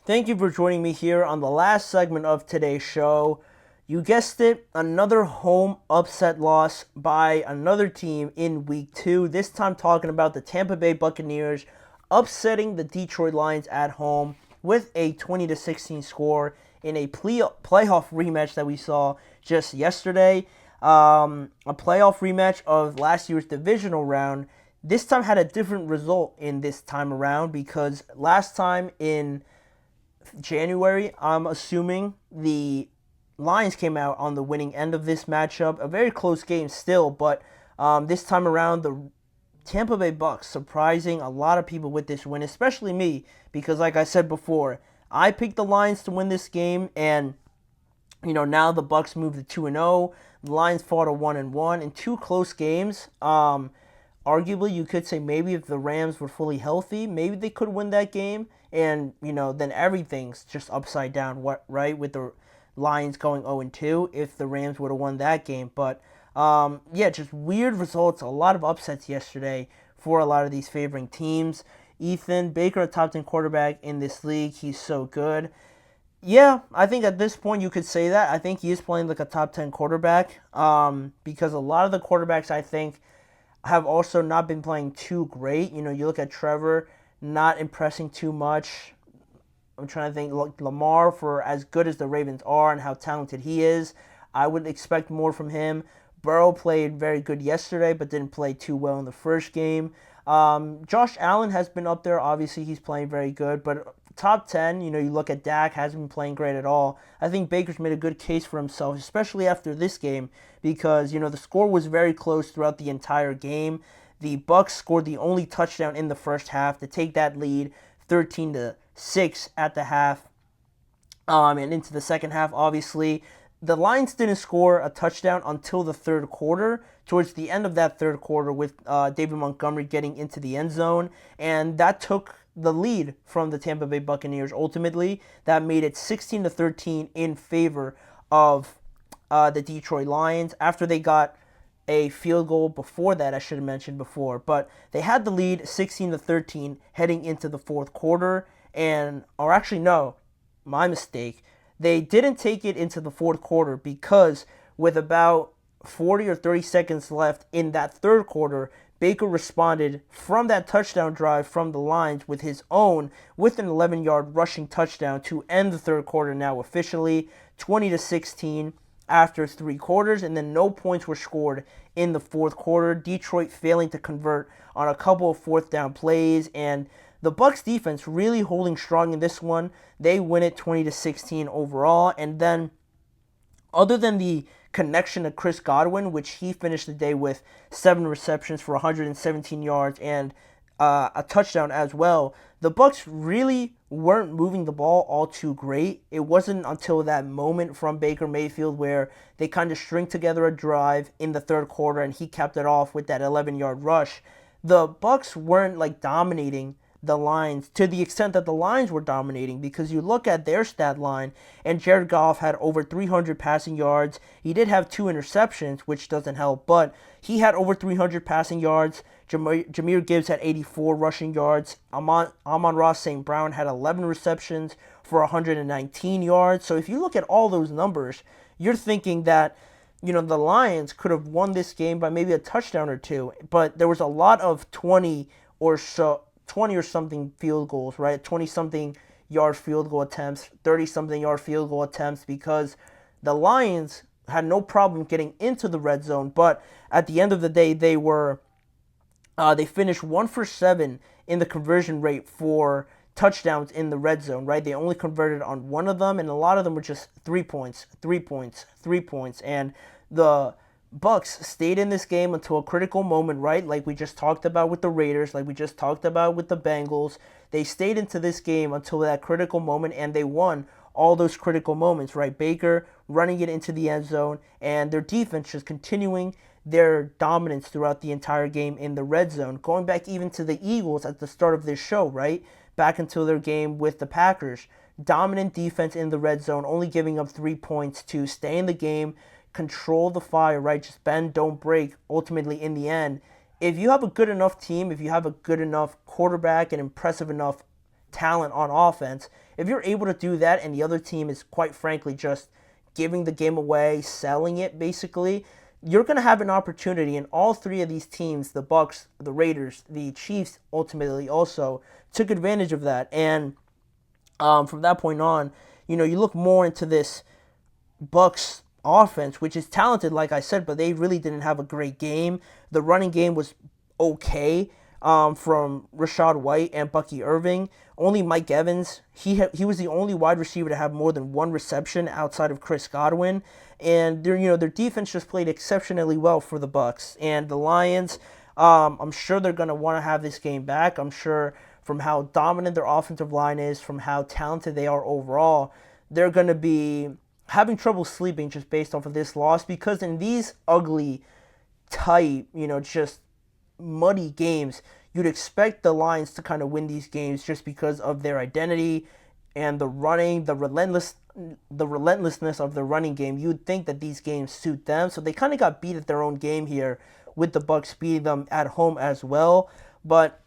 Thank you for joining me here on the last segment of today's show. You guessed it, another home upset loss by another team in week 2. This time talking about the Tampa Bay Buccaneers upsetting the Detroit Lions at home with a 20-16 score in a playoff rematch that we saw just yesterday. A playoff rematch of last year's divisional round. This time had a different result in this time around because last time in January, I'm assuming the Lions came out on the winning end of this matchup. A very close game still, but this time around, the Tampa Bay Bucks surprising a lot of people with this win, especially me, because like I said before, I picked the Lions to win this game, and now the Bucks moved to 2-0. The Lions fought a 1-1 in two close games. Arguably, you could say maybe if the Rams were fully healthy, maybe they could win that game. And, then everything's just upside down, right? With the Lions going 0-2 if the Rams would have won that game. But, yeah, just weird results. A lot of upsets yesterday for a lot of these favoring teams. Ethan Baker, a top 10 quarterback in this league. He's so good. Yeah, I think at this point you could say that. I think he is playing like a top 10 quarterback because a lot of the quarterbacks, I think, have also not been playing too great. You look at Trevor, not impressing too much. I'm trying to think, like Lamar, for as good as the Ravens are and how talented he is, I would expect more from him. Burrow played very good yesterday, but didn't play too well in the first game. Josh Allen has been up there. Obviously, he's playing very good, but top 10, you look at Dak, hasn't been playing great at all. I think Baker's made a good case for himself, especially after this game, because, the score was very close throughout the entire game. The Bucks scored the only touchdown in the first half to take that lead 13-6 at the half. And into the second half, obviously. The Lions didn't score a touchdown until the third quarter, towards the end of that third quarter, with David Montgomery getting into the end zone. And that took the lead from the Tampa Bay Buccaneers ultimately. That made it 16-13 in favor of the Detroit Lions after they got a field goal before that, I should have mentioned before. But they had the lead 16-13 heading into the fourth quarter. Or actually, no, my mistake. They didn't take it into the fourth quarter because with about 40 or 30 seconds left in that third quarter, Baker responded from that touchdown drive from the Lions with his own, with an 11-yard rushing touchdown to end the third quarter now officially, 20-16 after three quarters, and then no points were scored in the fourth quarter. Detroit failing to convert on a couple of fourth down plays, and the Bucks defense really holding strong in this one. They win it 20-16 overall, and then other than the connection to Chris Godwin, which he finished the day with 7 receptions for 117 yards and a touchdown as well, the Bucks really weren't moving the ball all too great. It wasn't until that moment from Baker Mayfield where they kind of string together a drive in the third quarter and he capped it off with that 11-yard rush. The Bucks weren't like dominating the Lions to the extent that the Lions were dominating, because you look at their stat line and Jared Goff had over 300 passing yards. He did have 2 interceptions, which doesn't help, but he had over 300 passing yards. Jahmyr Gibbs had 84 rushing yards. Amon-Ra St. Brown had 11 receptions for 119 yards. So if you look at all those numbers, you're thinking that the Lions could have won this game by maybe a touchdown or two, but there was a lot of 20 or something field goals, right? 20-something yard field goal attempts, 30-something yard field goal attempts, because the Lions had no problem getting into the red zone, but at the end of the day, they finished 1 for 7 in the conversion rate for touchdowns in the red zone, right? They only converted on one of them, and a lot of them were just 3 points, 3 points, 3 points, and the Bucks stayed in this game until a critical moment, right? Like we just talked about with the Raiders, like we just talked about with the Bengals. They stayed into this game until that critical moment, and they won all those critical moments, right? Baker running it into the end zone, and their defense just continuing their dominance throughout the entire game in the red zone. Going back even to the Eagles at the start of this show, right? Back until their game with the Packers. Dominant defense in the red zone, only giving up 3 points to stay in the game, control the fire, right? Just bend, don't break, ultimately in the end. If you have a good enough team, if you have a good enough quarterback, an impressive enough talent on offense, if you're able to do that and the other team is quite frankly just giving the game away, selling it basically, you're going to have an opportunity. And all three of these teams, the Bucs, the Raiders, the Chiefs ultimately also took advantage of that. And from that point on, you look more into this Bucs offense, which is talented, like I said, but they really didn't have a great game. The running game was okay from Rachaad White and Bucky Irving. Only Mike Evans, he was the only wide receiver to have more than one reception outside of Chris Godwin. And their defense just played exceptionally well for the Bucs. And the Lions, I'm sure they're going to want to have this game back. I'm sure from how dominant their offensive line is, from how talented they are overall, they're going to be having trouble sleeping just based off of this loss, because in these ugly, tight, just muddy games, you'd expect the Lions to kind of win these games just because of their identity and the running, the relentlessness of the running game. You'd think that these games suit them, so they kind of got beat at their own game here with the Bucs beating them at home as well. But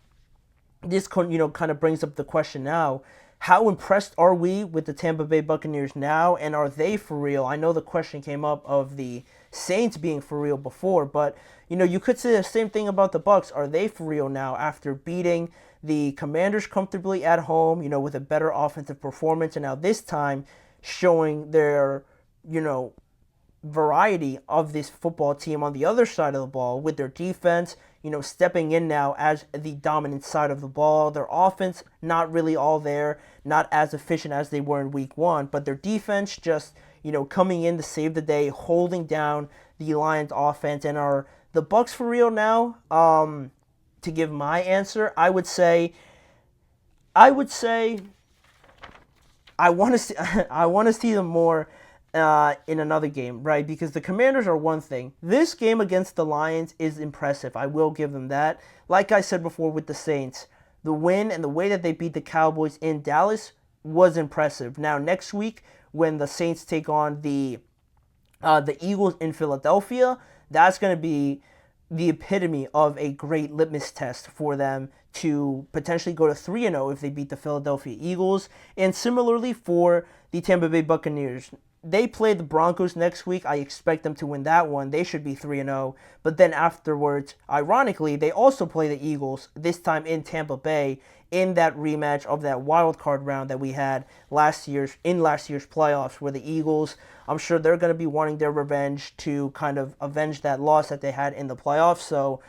this kind of brings up the question now: how impressed are we with the Tampa Bay Buccaneers now, and are they for real? I know the question came up of the Saints being for real before, but you could say the same thing about the Bucs. Are they for real now after beating the Commanders comfortably at home, with a better offensive performance, and now this time showing their, variety of this football team on the other side of the ball with their defense, stepping in now as the dominant side of the ball. Their offense not really all there, not as efficient as they were in week one, but their defense just, coming in to save the day, holding down the Lions offense. And are the Bucs for real now? To give my answer, I would say I want to see I want to see them more in another game, right? Because the Commanders are one thing. This game against the Lions is impressive. I will give them that. Like I said before with the Saints, the win and the way that they beat the Cowboys in Dallas was impressive. Now, next week, when the Saints take on the Eagles in Philadelphia, that's going to be the epitome of a great litmus test for them to potentially go to 3-0 if they beat the Philadelphia Eagles. And similarly for the Tampa Bay Buccaneers, they play the Broncos next week. I expect them to win that one. They should be 3-0. But then afterwards, ironically, they also play the Eagles, this time in Tampa Bay, in that rematch of that wild card round that we had last year's playoffs, where the Eagles, I'm sure they're going to be wanting their revenge to kind of avenge that loss that they had in the playoffs. So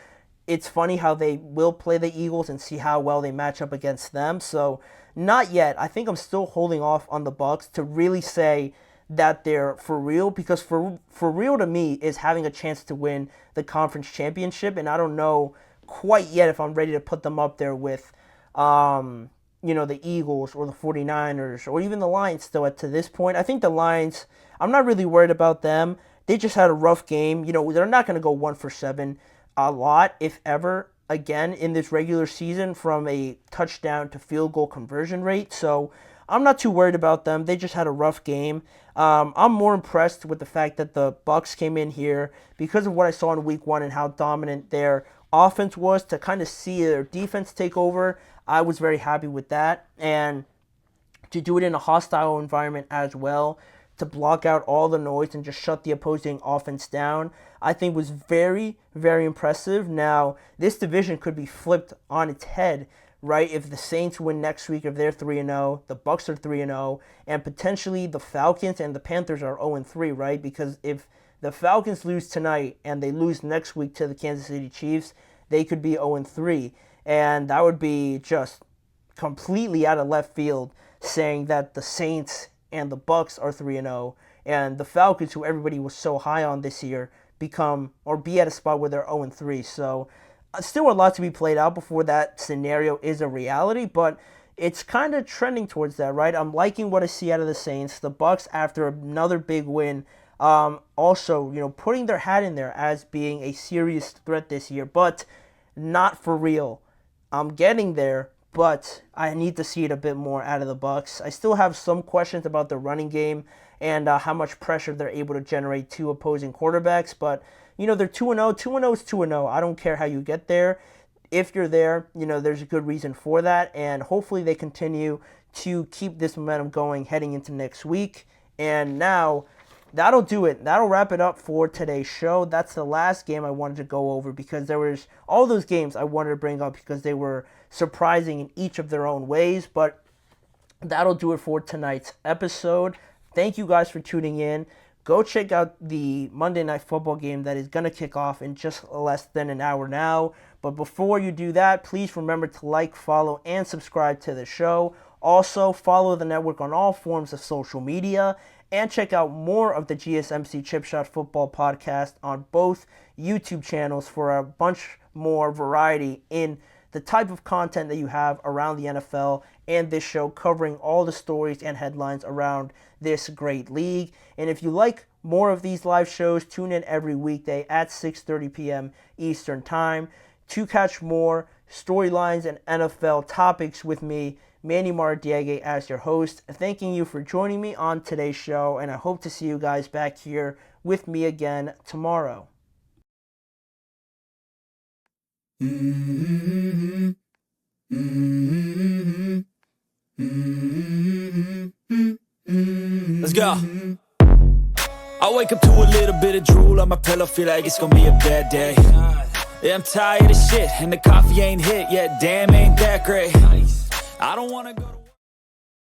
it's funny how they will play the Eagles and see how well they match up against them. So not yet. I think I'm still holding off on the Bucs to really say that they're for real, because for real to me is having a chance to win the conference championship, and I don't know quite yet if I'm ready to put them up there with the Eagles or the 49ers or even the Lions still to this point. I think the Lions, I'm not really worried about them. They just had a rough game. They're not going to go 1 for 7 a lot, if ever, again in this regular season from a touchdown to field goal conversion rate. So I'm not too worried about them. They just had a rough game. I'm more impressed with the fact that the Bucs came in here because of what I saw in week one and how dominant their offense was, to kind of see their defense take over. I was very happy with that. And to do it in a hostile environment as well, to block out all the noise and just shut the opposing offense down, I think was very, very impressive. Now, this division could be flipped on its head, right? If the Saints win next week, if they're 3-0, the Bucs are 3-0, and potentially the Falcons and the Panthers are 0-3, right? Because if the Falcons lose tonight and they lose next week to the Kansas City Chiefs, they could be 0-3. And that would be just completely out of left field, saying that the Saints and the Bucs are 3-0, and the Falcons, who everybody was so high on this year, be at a spot where they're 0-3. So still a lot to be played out before that scenario is a reality, but it's kind of trending towards that, right? I'm liking what I see out of the Saints. The Bucs, after another big win, also, putting their hat in there as being a serious threat this year, but not for real. I'm getting there, but I need to see it a bit more out of the Bucs. I still have some questions about the running game and how much pressure they're able to generate to opposing quarterbacks, but they're 2-0. 2-0 is 2-0. I don't care how you get there. if you're there, there's a good reason for that, and hopefully they continue to keep this momentum going heading into next week. And now, that'll do it. That'll wrap it up for today's show. That's the last game I wanted to go over because there was all those games I wanted to bring up because they were surprising in each of their own ways. But that'll do it for tonight's episode. Thank you guys for tuning in. Go check out the Monday Night Football game that is going to kick off in just less than an hour now. But before you do that, please remember to like, follow, and subscribe to the show. Also, follow the network on all forms of social media. And check out more of the GSMC Chip Shot Football podcast on both YouTube channels for a bunch more variety in the type of content that you have around the NFL and this show covering all the stories and headlines around this great league. And if you like more of these live shows, tune in every weekday at 6:30 p.m. Eastern Time to catch more storylines and NFL topics with me, Manny Mardiaga, as your host. Thanking you for joining me on today's show, and I hope to see you guys back here with me again tomorrow. Let's go. I wake up to a little bit of drool on my pillow, feel like it's gonna be a bad day. Yeah, I'm tired of shit, and the coffee ain't hit yet, damn, ain't that great. I don't wanna go to